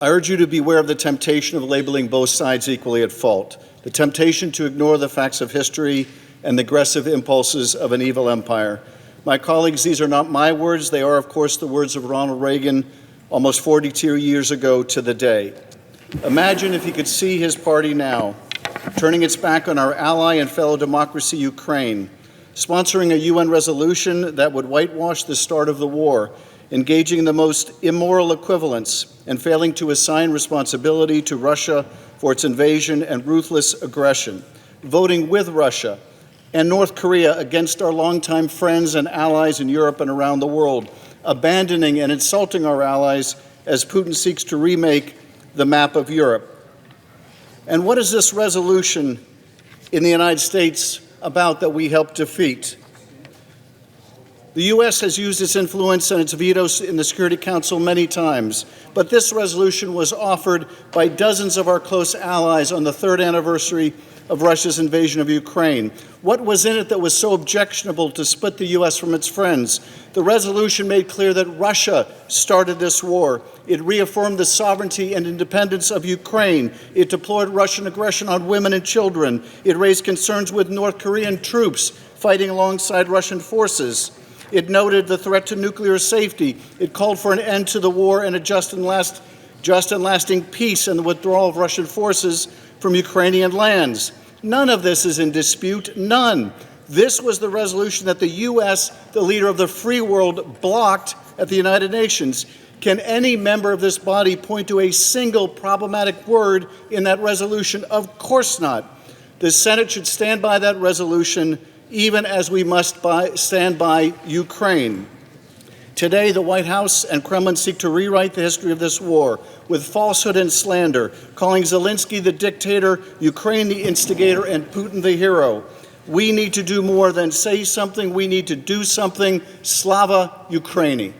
I urge you to beware of the temptation of labeling both sides equally at fault, the temptation to ignore the facts of history and the aggressive impulses of an evil empire. My colleagues, these are not my words. They are, of course, the words of Ronald Reagan almost 42 years ago to the day. Imagine if he could see his party now, turning its back on our ally and fellow democracy, Ukraine, sponsoring a UN resolution that would whitewash the start of the war, engaging in the most immoral equivalence, and failing to assign responsibility to Russia for its invasion and ruthless aggression, voting with Russia and North Korea against our longtime friends and allies in Europe and around the world, abandoning and insulting our allies as Putin seeks to remake the map of Europe. And what is this resolution in the United States about that we helped defeat? The U.S. has used its influence and its vetoes in the Security Council many times, but this resolution was offered by dozens of our close allies on the third anniversary of Russia's invasion of Ukraine. What was in it that was so objectionable to split the U.S. from its friends? The resolution made clear that Russia started this war. It reaffirmed the sovereignty and independence of Ukraine. It deplored Russian aggression on women and children. It raised concerns with North Korean troops fighting alongside Russian forces. It noted the threat to nuclear safety. It called for an end to the war and a just and lasting peace and the withdrawal of Russian forces from Ukrainian lands. None of this is in dispute, none. This was the resolution that the U.S., the leader of the free world, blocked at the United Nations. Can any member of this body point to a single problematic word in that resolution? Of course not. The Senate should stand by that resolution, even as we must stand by Ukraine. Today, the White House and Kremlin seek to rewrite the history of this war with falsehood and slander, calling Zelensky the dictator, Ukraine the instigator, and Putin the hero. We need to do more than say something. We need to do something. Slava Ukraini.